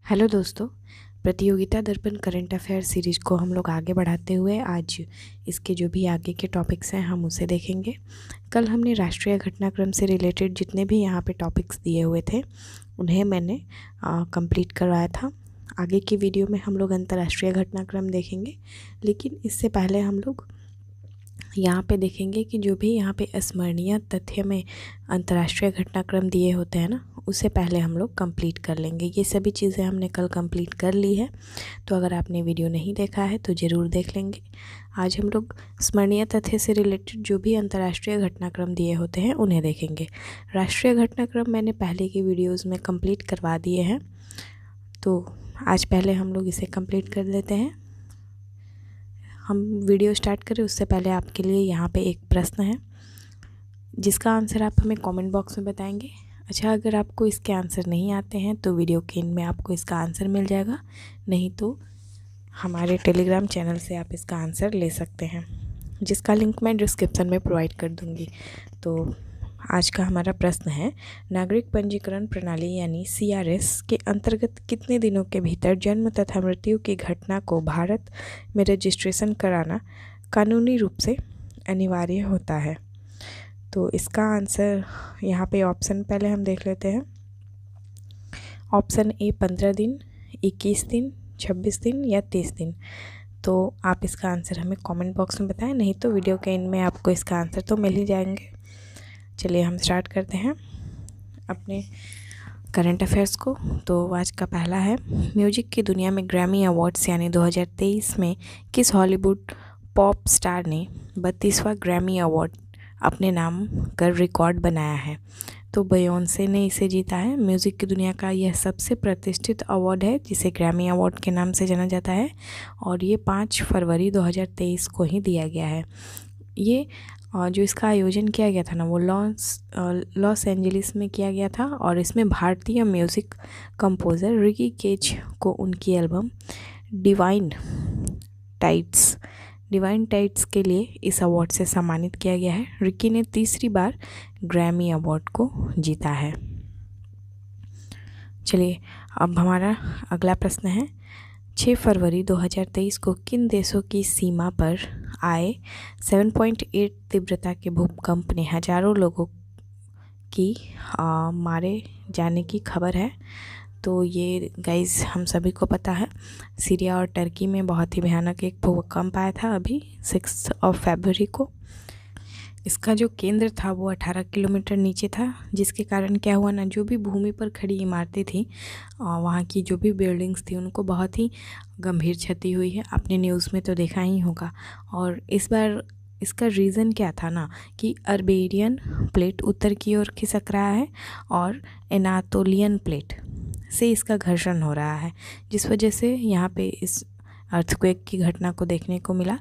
Hello दोस्तों। प्रतियोगिता दर्पण करंट अफेयर सीरीज को हम लोग आगे बढ़ाते हुए आज इसके जो भी आगे के टॉपिक्स हैं हम उसे देखेंगे। कल हमने राष्ट्रीय घटनाक्रम से रिलेटेड जितने भी यहाँ पे टॉपिक्स दिए हुए थे उन्हें मैंने कंप्लीट करवाया था। आगे की वीडियो में हम लोग अंतर्राष्ट्रीय घटनाक्रम देखेंगे, लेकिन इससे पहले हम लोग यहाँ पे देखेंगे कि जो भी यहाँ पे स्मरणीय तथ्य में अंतर्राष्ट्रीय घटनाक्रम दिए होते हैं ना, उसे पहले हम लोग कंप्लीट कर लेंगे। ये सभी चीज़ें हमने कल कंप्लीट कर ली है, तो अगर आपने वीडियो नहीं देखा है तो ज़रूर देख लेंगे। आज हम लोग स्मरणीय तथ्य से रिलेटेड जो भी अंतर्राष्ट्रीय घटनाक्रम दिए होते हैं उन्हें देखेंगे। राष्ट्रीय घटनाक्रम मैंने पहले की वीडियोज़ में कंप्लीट करवा दिए हैं, तो आज पहले हम लोग इसे कंप्लीट कर लेते हैं। हम वीडियो स्टार्ट करें उससे पहले आपके लिए यहाँ पे एक प्रश्न है जिसका आंसर आप हमें कमेंट बॉक्स में बताएंगे। अच्छा, अगर आपको इसके आंसर नहीं आते हैं तो वीडियो के एंड में आपको इसका आंसर मिल जाएगा, नहीं तो हमारे टेलीग्राम चैनल से आप इसका आंसर ले सकते हैं, जिसका लिंक मैं डिस्क्रिप्शन में प्रोवाइड कर दूँगी। तो आज का हमारा प्रश्न है, नागरिक पंजीकरण प्रणाली यानी CRS के अंतर्गत कितने दिनों के भीतर जन्म तथा मृत्यु की घटना को भारत में रजिस्ट्रेशन कराना कानूनी रूप से अनिवार्य होता है? तो इसका आंसर यहाँ पे ऑप्शन पहले हम देख लेते हैं। ऑप्शन ए 15 दिन, 21 दिन, 26 दिन या 30 दिन। तो आप इसका आंसर हमें कमेंट बॉक्स में बताएं, नहीं तो वीडियो के एंड में आपको इसका आंसर तो मिल ही जाएंगे। चलिए हम स्टार्ट करते हैं अपने करंट अफेयर्स को। तो आज का पहला है, म्यूजिक की दुनिया में ग्रैमी अवार्ड्स यानी 2023 में किस हॉलीवुड पॉप स्टार ने 32वां ग्रैमी अवार्ड अपने नाम कर रिकॉर्ड बनाया है? तो बेयोंसे ने इसे जीता है। म्यूज़िक की दुनिया का यह सबसे प्रतिष्ठित अवार्ड है जिसे ग्रैमी अवार्ड के नाम से जाना जाता है, और ये 5 फरवरी 2023 को ही दिया गया है। ये जो इसका आयोजन किया गया था ना, वो लॉस एंजलिस में किया गया था, और इसमें भारतीय म्यूज़िक कंपोज़र रिकी केज को उनकी एल्बम डिवाइन टाइट्स के लिए इस अवार्ड से सम्मानित किया गया है। रिकी ने तीसरी बार ग्रैमी अवार्ड को जीता है। चलिए अब हमारा अगला प्रश्न है, 6 फरवरी 2023 को किन देशों की सीमा पर आए 7.8 तीव्रता के भूकंप ने हजारों लोगों की मारे जाने की खबर है? तो ये गाइस हम सभी को पता है, सीरिया और टर्की में बहुत ही भयानक एक भूकंप आया था अभी 6 फरवरी को। इसका जो केंद्र था वो 18 किलोमीटर नीचे था, जिसके कारण क्या हुआ ना, जो भी भूमि पर खड़ी इमारतें थी, वहाँ की जो भी बिल्डिंग्स थी, उनको बहुत ही गंभीर क्षति हुई है। आपने न्यूज़ में तो देखा ही होगा। और इस बार इसका रीज़न क्या था ना, कि अर्बेरियन प्लेट उत्तर की ओर खिसक रहा है और एनातोलियन प्लेट से इसका घर्षण हो रहा है, जिस वजह से यहाँ पे इस अर्थक्वेक की घटना को देखने को मिला।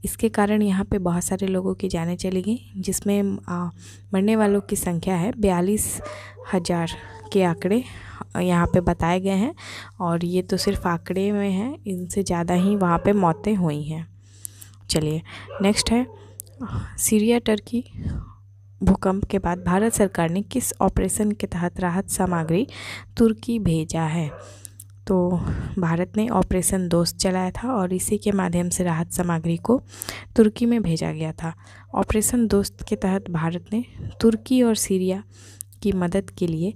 इसके कारण यहाँ पे बहुत सारे लोगों की जानें चली गई, जिसमें मरने वालों की संख्या है 42,000 के आंकड़े यहाँ पे बताए गए हैं, और ये तो सिर्फ आंकड़े में हैं, इनसे ज़्यादा ही वहाँ पे मौतें हुई हैं। चलिए नेक्स्ट है, सीरिया टर्की भूकंप के बाद भारत सरकार ने किस ऑपरेशन के तहत राहत सामग्री तुर्की भेजा है? तो भारत ने ऑपरेशन दोस्त चलाया था, और इसी के माध्यम से राहत सामग्री को तुर्की में भेजा गया था। ऑपरेशन दोस्त के तहत भारत ने तुर्की और सीरिया की मदद के लिए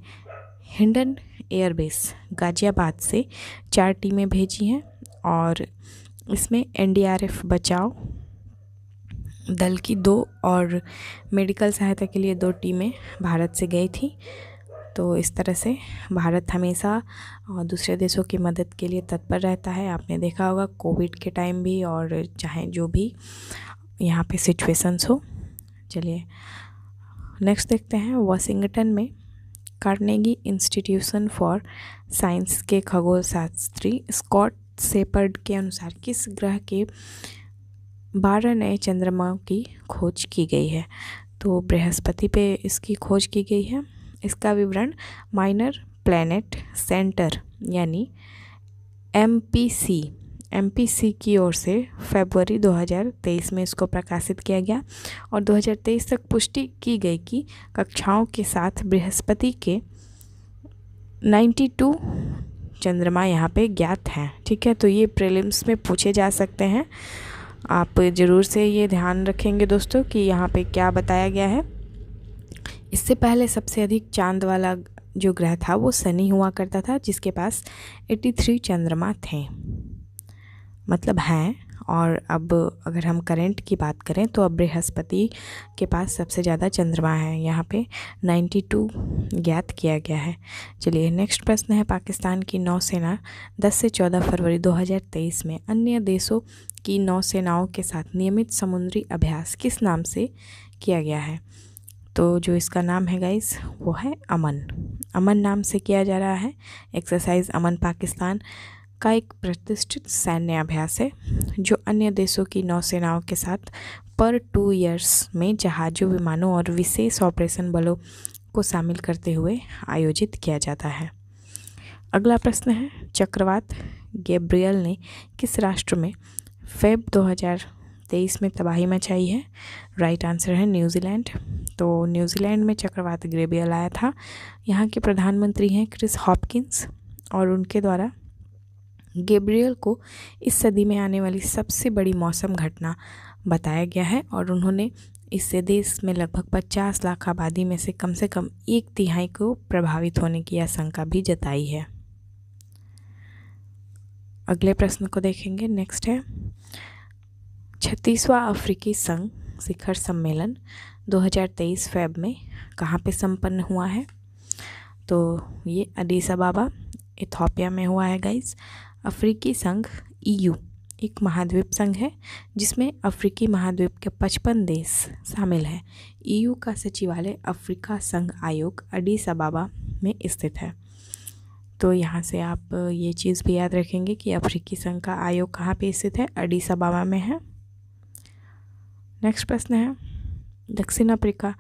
हिंडन एयरबेस गाजियाबाद से 4 टीमें भेजी हैं, और इसमें NDRF बचाव दल की 2 और मेडिकल सहायता के लिए 2 टीमें भारत से गई थी। तो इस तरह से भारत हमेशा दूसरे देशों की मदद के लिए तत्पर रहता है। आपने देखा होगा कोविड के टाइम भी, और चाहे जो भी यहाँ पे सिचुएशंस हो। चलिए नेक्स्ट देखते हैं, वाशिंगटन में कार्नेगी इंस्टीट्यूशन फॉर साइंस के खगोल शास्त्री स्कॉट शेपर्ड के अनुसार किस ग्रह के 12 नए चंद्रमा की खोज की गई है? तो बृहस्पति पे इसकी खोज की गई है। इसका विवरण माइनर प्लैनेट सेंटर यानी MPC की ओर से फरवरी 2023 में इसको प्रकाशित किया गया, और 2023 तक पुष्टि की गई कि कक्षाओं के साथ बृहस्पति के 92 चंद्रमा यहाँ पे ज्ञात हैं। ठीक है, तो ये प्रीलिम्स में पूछे जा सकते हैं, आप ज़रूर से ये ध्यान रखेंगे दोस्तों कि यहाँ पे क्या बताया गया है। इससे पहले सबसे अधिक चांद वाला जो ग्रह था वो शनि हुआ करता था, जिसके पास 83 चंद्रमा थे, मतलब हैं। और अब अगर हम करंट की बात करें तो अब बृहस्पति के पास सबसे ज़्यादा चंद्रमा है, यहाँ पे 92 ज्ञात किया गया है। चलिए नेक्स्ट प्रश्न है, पाकिस्तान की नौसेना 10 से 14 फरवरी 2023 में अन्य देशों की नौसेनाओं के साथ नियमित समुद्री अभ्यास किस नाम से किया गया है? तो जो इसका नाम है गाइस वो है अमन। अमन नाम से किया जा रहा है। एक्सरसाइज अमन पाकिस्तान का एक प्रतिष्ठित सैन्य अभ्यास है जो अन्य देशों की नौसेनाओं के साथ पर 2 ईयर्स में जहाज़ों, विमानों और विशेष ऑपरेशन बलों को शामिल करते हुए आयोजित किया जाता है। अगला प्रश्न है, चक्रवात गैब्रियल ने किस राष्ट्र में फेब 2023 में तबाही मचाई है? राइट आंसर है न्यूजीलैंड। तो न्यूजीलैंड में चक्रवात गैब्रियल आया था। यहाँ के प्रधानमंत्री हैं क्रिस हॉपकिंस और उनके द्वारा गैब्रियल को इस सदी में आने वाली सबसे बड़ी मौसम घटना बताया गया है और उन्होंने इससे देश में लगभग 50 लाख आबादी में से कम 1/3 को प्रभावित होने की आशंका भी जताई है। अगले प्रश्न को देखेंगे। नेक्स्ट है, 36वां अफ्रीकी संघ शिखर सम्मेलन 2023 फेब में कहाँ पे संपन्न हुआ है? तो ये एडिस अबाबा इथियोपिया में हुआ है गाइस। अफ्रीकी संघ EU एक महाद्वीप संघ है जिसमें अफ्रीकी महाद्वीप के 55 देश शामिल हैं। EU का सचिवालय अफ्रीका संघ आयोग एडिस अबाबा में स्थित है। तो यहाँ से आप ये चीज़ भी याद रखेंगे कि अफ्रीकी संघ का आयोग कहाँ पे स्थित है? एडिस अबाबा में है। नेक्स्ट प्रश्न है, दक्षिण अफ्रीका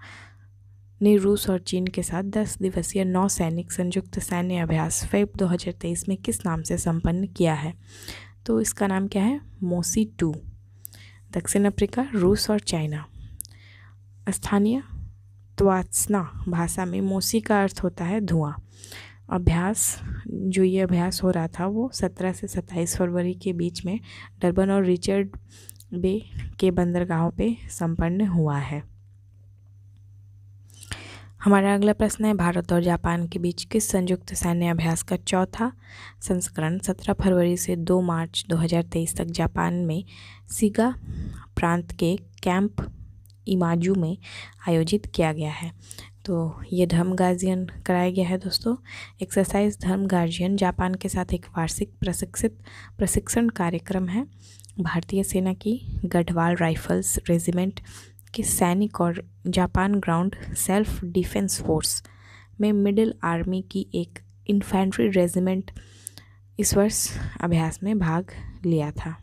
ने रूस और चीन के साथ 10 दिवसीय नौसैनिक संयुक्त सैन्य अभ्यास फेब 2023 में किस नाम से संपन्न किया है? तो इसका नाम क्या है? मोसी 2। दक्षिण अफ्रीका, रूस और चाइना। स्थानीय त्वात्सना भाषा में मोसी का अर्थ होता है धुआं। अभ्यास, जो ये अभ्यास हो रहा था वो 17 से 27 फरवरी के बीच में डरबन और रिचर्ड बे के बंदरगाहों पे संपन्न हुआ है। हमारा अगला प्रश्न है, भारत और जापान के बीच किस संयुक्त सैन्य अभ्यास का चौथा संस्करण 17 फरवरी से 2 मार्च 2023 तक जापान में सीगा प्रांत के कैंप इमाजू में आयोजित किया गया है? तो ये धर्म गार्जियन कराया गया है दोस्तों। एक्सरसाइज धर्म गार्जियन जापान के साथ एक वार्षिक प्रशिक्षण कार्यक्रम है। भारतीय सेना की गढ़वाल राइफल्स रेजिमेंट के सैनिक और Japan ground self defence force में मिडिल आर्मी की एक इन्फेंट्री रेजिमेंट इस वर्ष अभ्यास में भाग लिया था।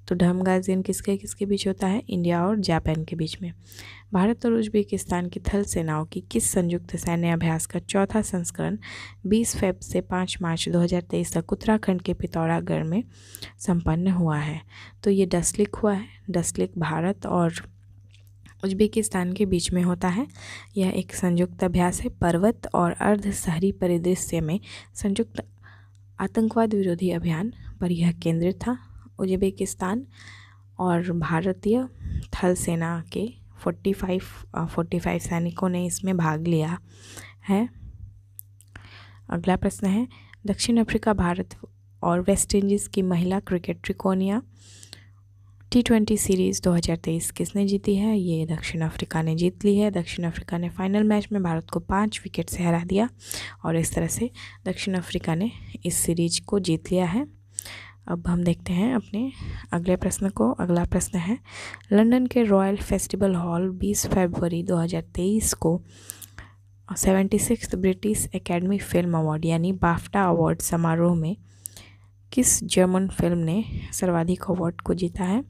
तो धर्म गार्जियन किसके किसके बीच होता है? इंडिया और जापान के बीच में। भारत और उज्बेकिस्तान की थल सेनाओं की किस संयुक्त सैन्य अभ्यास का चौथा संस्करण 20 फेब से 5 मार्च 2023 तक उत्तराखंड के पिथौरागढ़ में संपन्न हुआ है? तो ये डसलिक हुआ है। डसलिक भारत और उज्बेकिस्तान के बीच में होता है। यह एक संयुक्त अभ्यास है। पर्वत और अर्ध शहरी परिदृश्य में संयुक्त आतंकवाद विरोधी अभियान पर यह केंद्रित था। उज्बेकिस्तान और भारतीय थल सेना के 45 सैनिकों ने इसमें भाग लिया है। अगला प्रश्न है, दक्षिण अफ्रीका, भारत और वेस्ट इंडीज़ की महिला क्रिकेट त्रिकोणीय T20 सीरीज़ 2023 किसने जीती है? ये दक्षिण अफ्रीका ने जीत ली है। दक्षिण अफ्रीका ने फाइनल मैच में भारत को 5 विकेट से हरा दिया और इस तरह से दक्षिण अफ्रीका ने इस सीरीज को जीत लिया है। अब हम देखते हैं अपने अगले प्रश्न को। अगला प्रश्न है, लंदन के रॉयल फेस्टिवल हॉल 20 फरवरी 2023 को 76th British academy film award यानी बाफ्टा अवार्ड समारोह में किस जर्मन फिल्म ने सर्वाधिक अवार्ड को जीता है?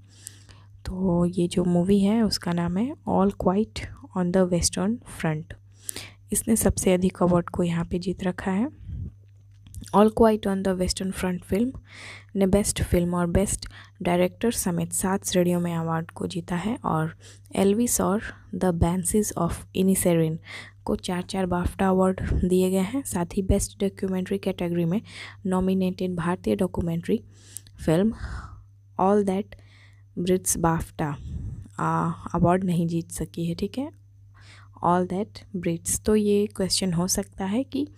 तो ये जो मूवी है उसका नाम है all quite on the western front. इसने सबसे अधिक अवार्ड को यहाँ पे जीत रखा है। All quite on the western front film ने बेस्ट फिल्म और बेस्ट डायरेक्टर समेत 7 श्रेणियों में अवार्ड को जीता है। और एल्विस और द बैंसीज ऑफ इनिशेरिन को 4 बाफ्टा अवार्ड दिए गए हैं। साथ ही बेस्ट डॉक्यूमेंट्री कैटेगरी में नॉमिनेटेड भारतीय documentary film all that Brits BAFTA award नहीं जीत सकी है। ठीक है, ऑल दैट ब्रिट्स। तो ये क्वेश्चन हो सकता है कि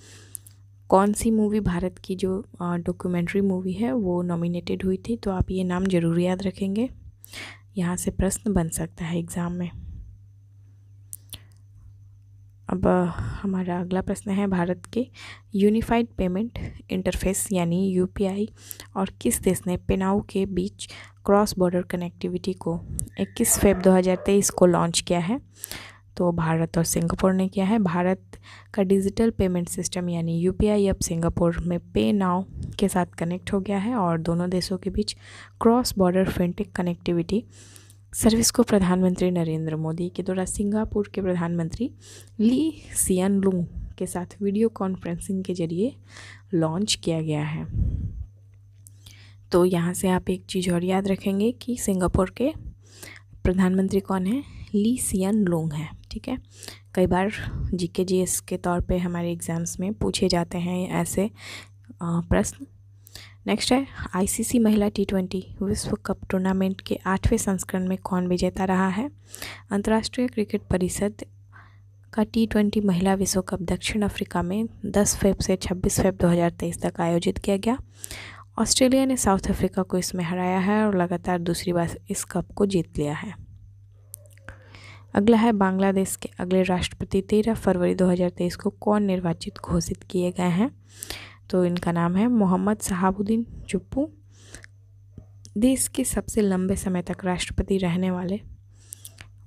कौन सी मूवी भारत की जो डॉक्यूमेंट्री मूवी है वो नॉमिनेटेड हुई थी। तो आप ये नाम ज़रूर याद रखेंगे, यहाँ से प्रश्न बन सकता है एग्ज़ाम में। अब हमारा अगला प्रश्न है, भारत के यूनिफाइड पेमेंट इंटरफेस यानी यूपीआई और किस देश ने पेनांग के बीच क्रॉस बॉर्डर कनेक्टिविटी को 21 फरवरी 2023 को लॉन्च किया है। तो भारत और सिंगापुर ने किया है। भारत का डिजिटल पेमेंट सिस्टम यानी यूपीआई अब सिंगापुर में पे नाउ के साथ कनेक्ट हो गया है और दोनों देशों के बीच cross border fintech connectivity service को प्रधानमंत्री नरेंद्र मोदी के द्वारा सिंगापुर के प्रधानमंत्री ली सियन लूंग के साथ वीडियो कॉन्फ्रेंसिंग के जरिए लॉन्च किया गया है। तो यहाँ से आप एक चीज़ और याद रखेंगे कि सिंगापुर के प्रधानमंत्री कौन है, ली सियन लूंग है। ठीक है, कई बार जीके जीएस के तौर पे हमारे एग्ज़ाम्स में पूछे जाते हैं ऐसे प्रश्न। नेक्स्ट है, आईसीसी महिला T20 विश्व कप टूर्नामेंट के 8वें संस्करण में कौन विजेता रहा है। अंतर्राष्ट्रीय क्रिकेट परिषद का T20 महिला विश्व कप दक्षिण अफ्रीका में 10 फरवरी से 26 फरवरी 2023 तक आयोजित किया गया। ऑस्ट्रेलिया ने साउथ अफ्रीका को इसमें हराया है और लगातार दूसरी बार इस कप को जीत लिया है। अगला है, बांग्लादेश के अगले राष्ट्रपति 13 फरवरी 2023 को कौन निर्वाचित घोषित किए गए हैं। तो इनका नाम है मोहम्मद शहाबुद्दीन चुप्पू। देश के सबसे लंबे समय तक राष्ट्रपति रहने वाले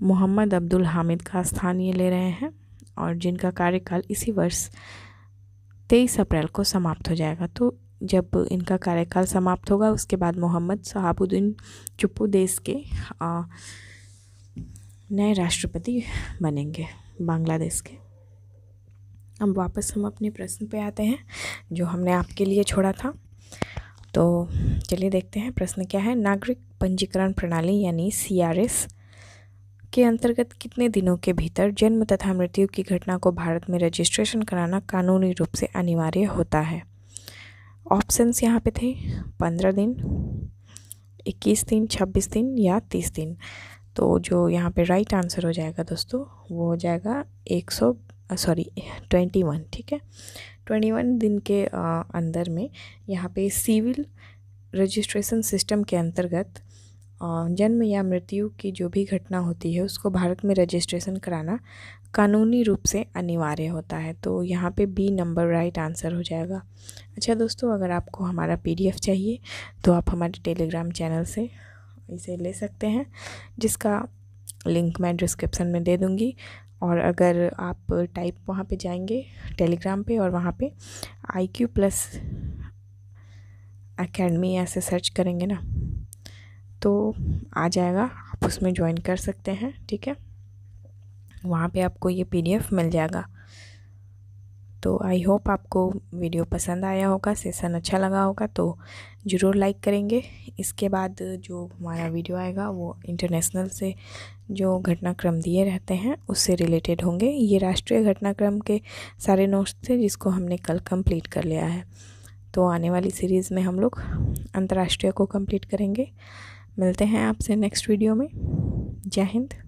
मोहम्मद अब्दुल हामिद का स्थान ये ले रहे हैं और जिनका कार्यकाल इसी वर्ष 23 अप्रैल को समाप्त हो जाएगा। तो जब इनका कार्यकाल समाप्त होगा उसके बाद मोहम्मद शहाबुद्दीन चुप्पू देश के नए राष्ट्रपति बनेंगे बांग्लादेश के। अब वापस हम अपने प्रश्न पे आते हैं जो हमने आपके लिए छोड़ा था। तो चलिए देखते हैं प्रश्न क्या है। नागरिक पंजीकरण प्रणाली यानी CRS के अंतर्गत कितने दिनों के भीतर जन्म तथा मृत्यु की घटना को भारत में रजिस्ट्रेशन कराना कानूनी रूप से अनिवार्य होता है। ऑप्शंस यहाँ पे थे 15 दिन, 21 दिन, 26 दिन या 30 दिन। तो जो यहाँ पे राइट आंसर हो जाएगा दोस्तों वो हो जाएगा 21। ठीक है, 21 दिन के अंदर में यहाँ पे सिविल रजिस्ट्रेशन सिस्टम के अंतर्गत जन्म या मृत्यु की जो भी घटना होती है उसको भारत में रजिस्ट्रेशन कराना कानूनी रूप से अनिवार्य होता है। तो यहाँ पे बी नंबर राइट आंसर हो जाएगा। अच्छा दोस्तों, अगर आपको हमारा PDF चाहिए तो आप हमारे टेलीग्राम चैनल से इसे ले सकते हैं, जिसका लिंक मैं डिस्क्रिप्शन में दे दूँगी। और अगर आप टाइप वहाँ पे जाएंगे टेलीग्राम पे और वहाँ पे IQ+ एकेडमी ऐसे सर्च करेंगे ना तो आ जाएगा, आप उसमें ज्वाइन कर सकते हैं। ठीक है, वहाँ पे आपको ये PDF मिल जाएगा। तो आई होप आपको वीडियो पसंद आया होगा, सेशन अच्छा लगा होगा तो ज़रूर लाइक करेंगे। इसके बाद जो हमारा वीडियो आएगा वो इंटरनेशनल से जो घटनाक्रम दिए रहते हैं उससे रिलेटेड होंगे। ये राष्ट्रीय घटनाक्रम के सारे नोट्स थे जिसको हमने कल कंप्लीट कर लिया है। तो आने वाली सीरीज़ में हम लोग अंतर्राष्ट्रीय को कंप्लीट करेंगे। मिलते हैं आपसे नेक्स्ट वीडियो में। जय हिंद।